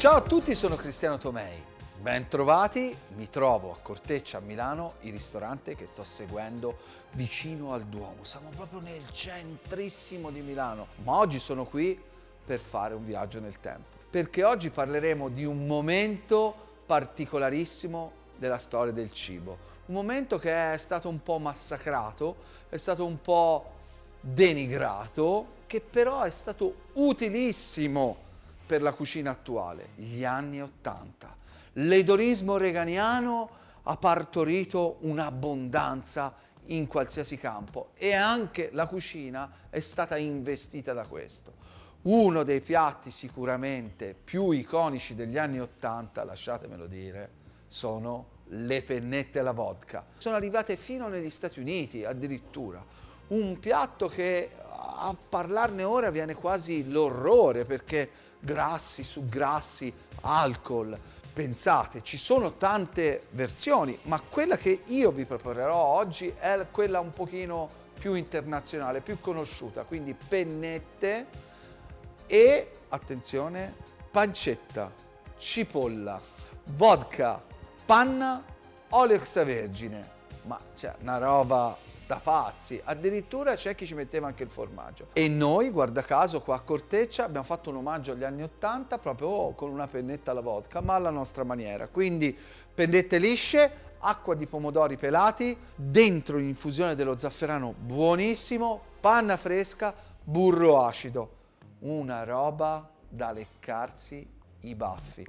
Ciao a tutti, sono Cristiano Tomei. Ben trovati, mi trovo a Corteccia a Milano, il ristorante che sto seguendo vicino al Duomo. Siamo proprio nel centrissimo di Milano, ma oggi sono qui per fare un viaggio nel tempo. Perché oggi parleremo di un momento particolarissimo della storia del cibo. Un momento che è stato un po' massacrato, è stato un po' denigrato, che però è stato utilissimo per la cucina attuale, gli anni '80. L'edonismo reganiano ha partorito un'abbondanza in qualsiasi campo e anche la cucina è stata investita da questo. Uno dei piatti sicuramente più iconici degli anni '80, lasciatemelo dire, sono le pennette alla vodka. Sono arrivate fino negli Stati Uniti addirittura. Un piatto che a parlarne ora viene quasi l'orrore perché grassi su grassi, alcol. Pensate, ci sono tante versioni, ma quella che io vi preparerò oggi è quella un pochino più internazionale, più conosciuuta, quindi pennette e, attenzione, pancetta, cipolla, vodka, panna, olio extravergine. Ma c'è una roba da pazzi, addirittura c'è chi ci metteva anche il formaggio. E noi, guarda caso, qua a Corteccia abbiamo fatto un omaggio agli anni '80 proprio con una pennetta alla vodka, ma alla nostra maniera. Quindi pennette lisce, acqua di pomodori pelati, dentro un'infusione dello zafferano buonissimo, panna fresca, burro acido. Una roba da leccarsi i baffi.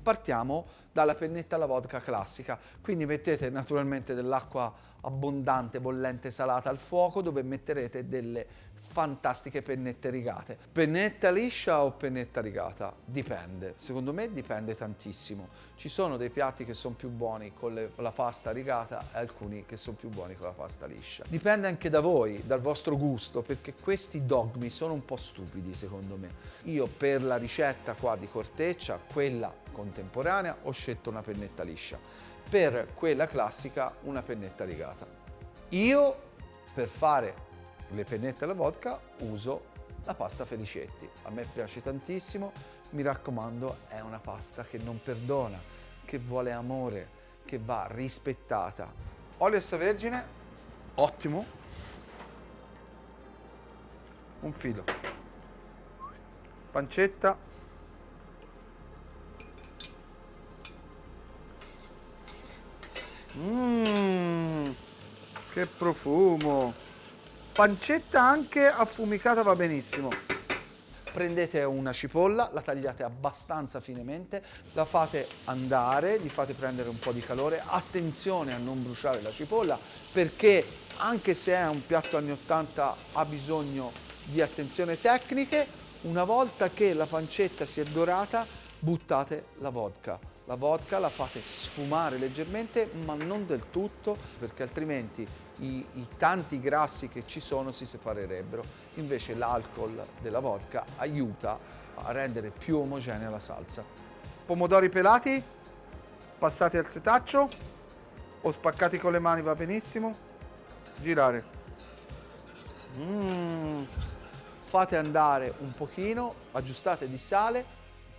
Partiamo dalla pennetta alla vodka classica, quindi mettete naturalmente dell'acqua abbondante, bollente, salata al fuoco dove metterete delle fantastiche pennette rigate. Pennetta liscia o pennetta rigata? Dipende, secondo me dipende tantissimo. Ci sono dei piatti che sono più buoni con la pasta rigata e alcuni che sono più buoni con la pasta liscia. Dipende anche da voi, dal vostro gusto, perché questi dogmi sono un po' stupidi secondo me. Io per la ricetta qua di Corteccia, quella contemporanea, ho scelto una pennetta liscia. Per quella classica una pennetta rigata. Io per fare le pennette alla vodka uso la pasta Felicetti. A me piace tantissimo, mi raccomando, è una pasta che non perdona, che vuole amore, che va rispettata. Olio extravergine, ottimo. Un filo. Pancetta. Che profumo! Pancetta anche affumicata va benissimo. Prendete una cipolla, la tagliate abbastanza finemente, la fate andare, gli fate prendere un po' di calore. Attenzione a non bruciare la cipolla perché anche se è un piatto anni '80 ha bisogno di attenzione tecniche. Una volta che la pancetta si è dorata, buttate la vodka. La vodka la fate sfumare leggermente, ma non del tutto, perché altrimenti i tanti grassi che ci sono si separerebbero. Invece l'alcol della vodka aiuta a rendere più omogenea la salsa. Pomodori pelati, passati al setaccio o spaccati con le mani va benissimo. Girare. Fate andare un pochino, aggiustate di sale,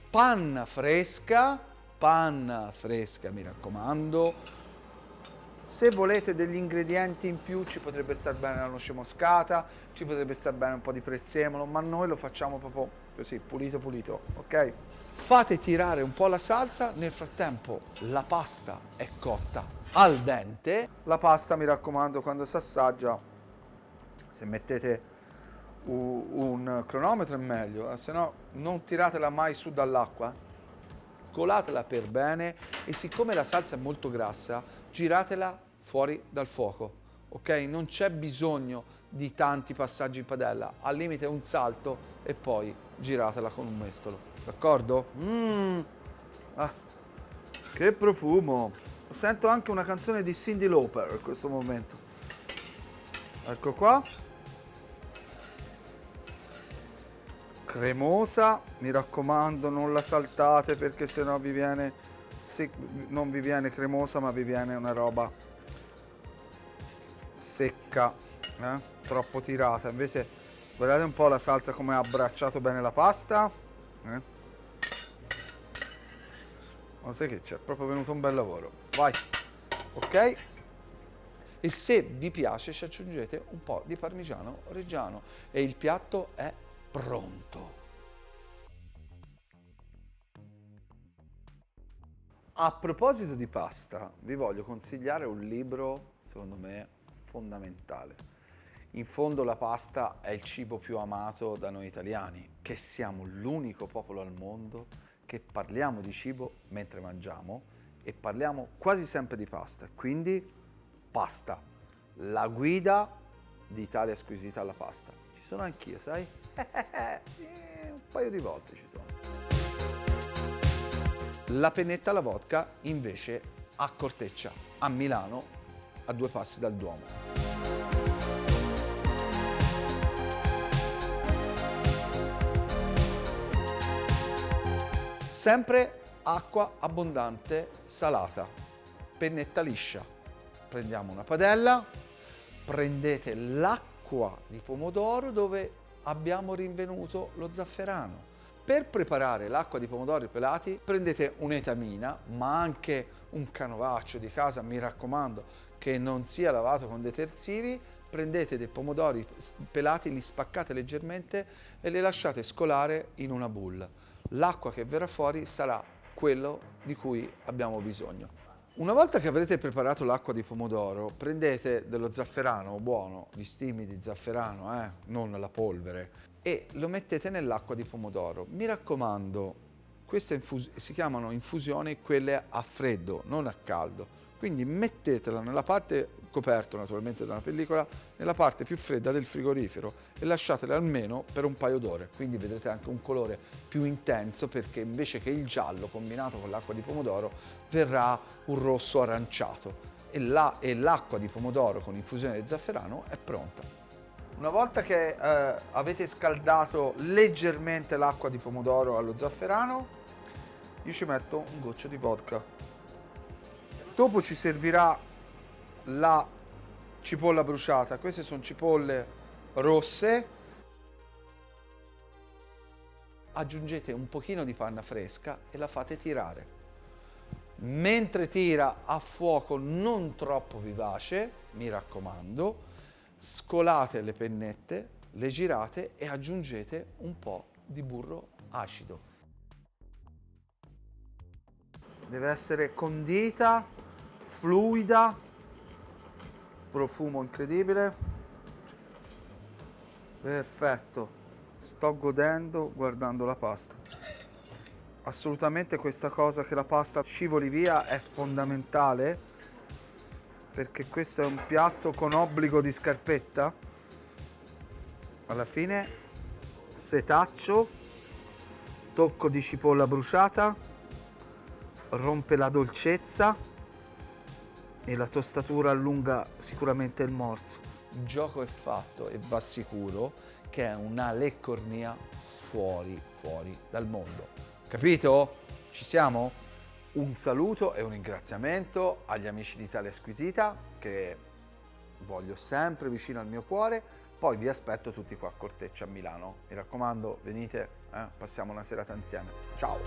panna fresca mi raccomando. Se volete degli ingredienti in più ci potrebbe star bene la noce moscata, ci potrebbe star bene un po' di prezzemolo, ma noi lo facciamo proprio così, pulito pulito, ok? Fate tirare un po' la salsa, nel frattempo la pasta è cotta al dente. La pasta, mi raccomando, quando si assaggia, se mettete un cronometro è meglio, se no non tiratela mai su dall'acqua. Colatela per bene e siccome la salsa è molto grassa, giratela fuori dal fuoco, ok? Non c'è bisogno di tanti passaggi in padella, al limite un salto e poi giratela con un mestolo, d'accordo? Che profumo! Sento anche una canzone di Cyndi Lauper in questo momento. Ecco qua. Cremosa, mi raccomando non la saltate perché sennò vi viene, non vi viene cremosa ma vi viene una roba secca, troppo tirata. Invece Guardate un po' la salsa come ha abbracciato bene la pasta. Ma sai che c'è? È proprio venuto un bel lavoro. Vai. Ok? E se vi piace ci aggiungete un po' di parmigiano reggiano e il piatto è pronto. A proposito di pasta, vi voglio consigliare un libro, secondo me, fondamentale. In fondo la pasta è il cibo più amato da noi italiani, che siamo l'unico popolo al mondo che parliamo di cibo mentre mangiamo e parliamo quasi sempre di pasta. Quindi, pasta, la guida di Italia Squisita alla pasta. Ci sono anch'io, sai? Un paio di volte ci sono. La pennetta alla vodka invece a Corteccia, a Milano, a 2 passi dal Duomo. Sempre acqua abbondante salata, pennetta liscia. Prendiamo una padella, prendete l'acqua di pomodoro dove abbiamo rinvenuto lo zafferano. Per preparare l'acqua di pomodori pelati prendete un'etamina, ma anche un canovaccio di casa, mi raccomando che non sia lavato con detersivi. Prendete dei pomodori pelati, li spaccate leggermente e li lasciate scolare in una bowl. L'acqua che verrà fuori sarà quello di cui abbiamo bisogno. Una volta che avrete preparato l'acqua di pomodoro, prendete dello zafferano buono, gli stimi di zafferano, non la polvere, e lo mettete nell'acqua di pomodoro. Mi raccomando, queste si chiamano infusioni quelle a freddo, non a caldo. Quindi mettetela nella parte, coperto naturalmente da una pellicola, nella parte più fredda del frigorifero e lasciatela almeno per un paio d'ore. Quindi vedrete anche un colore più intenso, perché invece che il giallo combinato con l'acqua di pomodoro verrà un rosso aranciato e l'acqua di pomodoro con infusione di zafferano è pronta. Una volta che avete scaldato leggermente l'acqua di pomodoro allo zafferano, io ci metto un goccio di vodka. Dopo ci servirà la cipolla bruciata. Queste sono cipolle rosse. Aggiungete un pochino di panna fresca e la fate tirare. Mentre tira a fuoco non troppo vivace, mi raccomando, scolate le pennette, le girate e aggiungete un po' di burro acido. Deve essere condita, fluida, profumo incredibile. Perfetto, sto godendo guardando la pasta. Assolutamente questa cosa che la pasta scivoli via è fondamentale, perché questo è un piatto con obbligo di scarpetta. Alla fine setaccio, tocco di cipolla bruciata, rompe la dolcezza e la tostatura allunga sicuramente il morso. Il gioco è fatto e va sicuro che è una leccornia fuori dal mondo. Capito? Ci siamo? Un saluto e un ringraziamento agli amici di Italia Squisita, che voglio sempre vicino al mio cuore. Poi vi aspetto tutti qua a Corteccia a Milano. Mi raccomando, venite, passiamo una serata insieme. Ciao!